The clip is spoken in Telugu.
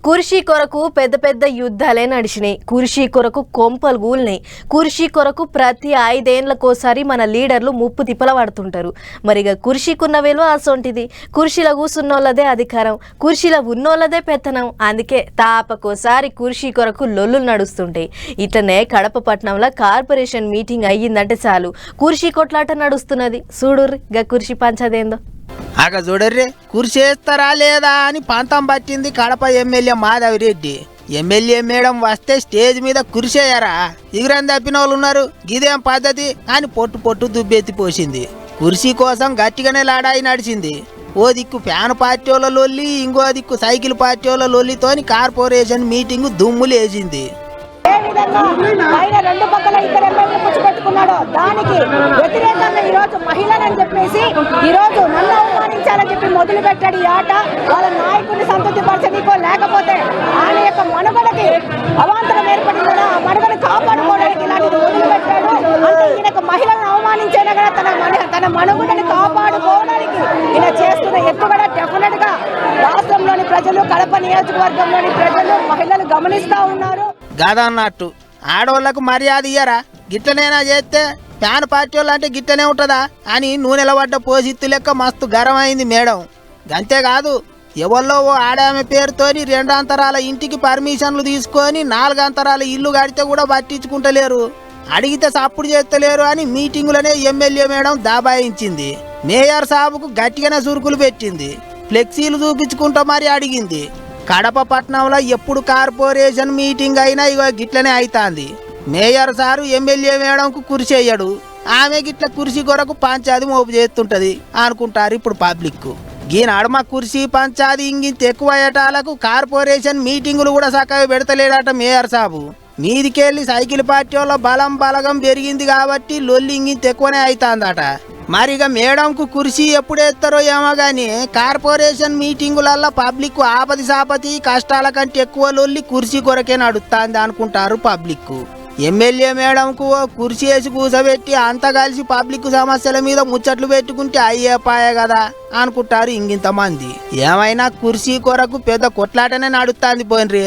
కుర్చీ కొరకు పెద్ద పెద్ద యుద్ధాలే నడిచినాయి. కుర్చీ కొరకు కొంపలు కూలినాయి. కుర్చీ కొరకు ప్రతి 5 ఏళ్లకోసారి మన లీడర్లు ముప్పు తిప్పల పడుతుంటారు. మరిగా కుర్చీకున్న విలువ అసొంటిది. కుర్చీలో కూసున్నోళ్ళదే అధికారం, కుర్చీలో ఉన్నోళ్ళదే పెత్తనం. అందుకే తాపకోసారి కుర్చీ కొరకు లొల్లులు నడుస్తుంటాయి. ఇట్లనే కడప పట్టణంలో కార్పొరేషన్ మీటింగ్ అయ్యిందంటే చాలు కుర్చీ కొట్లాట నడుస్తున్నది. చూడుర్రి గా కుర్చీ పంచదేందో. అక చూడర్రే, కుర్చీ వేస్తారా లేదా అని పంతం పట్టింది Kadapa MLA Madhavi Reddy. MLA madam వస్తే స్టేజ్ మీద కుర్చేయరా, ఇగురని తప్పిన వాళ్ళు ఉన్నారు, గిదేం పద్ధతి అని పొట్టు పొట్టు దుబ్బెత్తి పోసింది. కుర్చీ కోసం గట్టిగానే లాడాయి నడిచింది. ఓ దిక్కు ఫ్యాన్ పార్టీ వాళ్ళ లొల్లి, ఇంకో దిక్కు సైకిల్ పార్టీ వాళ్ళ లొల్లితోని కార్పొరేషన్ మీటింగ్ దుమ్ములేసింది. ఏ విధంగా ఆయన 2 పక్కల 2 ఎమ్మెల్యేలు పుచ్చుపెట్టుకున్నాడో దానికి వ్యతిరేకంగా ఈరోజు మహిళలని చెప్పేసి ఈరోజు నన్ను అవమానించాలని చెప్పి మొదలు పెట్టాడు ఈ ఆట. వాళ్ళ నాయకుడిని సంతృప్తిపరచనీకో లేకపోతే ఆయన యొక్క మనుగడకి అవాంతరం ఏర్పడిందా, ఆ మనుగడని కాపాడుకోవడానికి ఇలాంటిది మొదలు పెట్టాడు. అంటే ఈయనకు మహిళలను అవమానించైనా కూడా తన మనుగడని కాపాడుకోవడానికి ఈయన చేస్తున్న ఎత్తుగడ డెఫినెట్ గా రాష్ట్రంలోని ప్రజలు, కడప నియోజకవర్గంలోని ప్రజలు, మహిళలు గమనిస్తా ఉన్నారు. గదన్నట్టు ఆడోళ్లకు మర్యాద ఇయ్యరా, గిట్లనేనా చేస్తే ఫ్యాన్ పార్టీ వాళ్ళు అంటే గిట్లనే ఉంటుందా అని నూనెల పడ్డ పోసిత్తు లెక్క మస్తు గరం అయింది మేడం. అంతేకాదు, ఎవరిలో ఓ ఆడామె పేరుతోని 2 అంతరాల ఇంటికి పర్మిషన్లు తీసుకొని 4 అంతరాల ఇల్లు కడితే కూడా పట్టించుకుంటలేరు, అడిగితే సప్పుడు చేస్తలేరు అని మీటింగులనే ఎమ్మెల్యే మేడం దాబాయించింది. మేయర్ సాబుకు గట్టిగానే సురుకులు పెట్టింది. ఫ్లెక్సీలు చూపించుకుంటా మరి అడిగింది. కడప పట్టణంలో ఎప్పుడు కార్పొరేషన్ మీటింగ్ అయినా ఇగో గిట్లనే అవుతుంది. మేయర్ సారు ఎమ్మెల్యే మేడంకు కుర్చేయడు, ఆమె గిట్ల కుర్చీ కొరకు పంచాది మోపు చేస్తుంటది అనుకుంటారు ఇప్పుడు పబ్లిక్. ఈనాడు మా కుర్చీ పంచాది ఇంగింత ఎక్కువ అయ్యేటాలకు కార్పొరేషన్ మీటింగులు కూడా చక్కగా పెడతలేడట మేయర్ సాబు. మీదికెళ్ళి సైకిల్ పార్టీ వాళ్ళ బలగం పెరిగింది కాబట్టి లొల్లి ఇంగింత ఎక్కువనే అవుతుందట. మరిగ మేడంకు కుర్చీ ఎప్పుడేస్తారో ఏమో గాని కార్పొరేషన్ మీటింగులల్లో పబ్లిక్ ఆపది సాపతి కష్టాల కంటే ఎక్కువ లొల్లి కుర్చీ కొరకే నడుస్తుంది అనుకుంటారు పబ్లిక్. ఎమ్మెల్యే మేడంకు ఓ కుర్చీ వేసి కూసబెట్టి అంతా కలిసి పబ్లిక్ సమస్యల మీద ముచ్చట్లు పెట్టుకుంటే అయ్యేపాయే కదా అనుకుంటారు ఇంగింతమంది. ఏమైనా కుర్చీ కొరకు పెద్ద కొట్లాటనే నడుస్తుంది పోయినరి.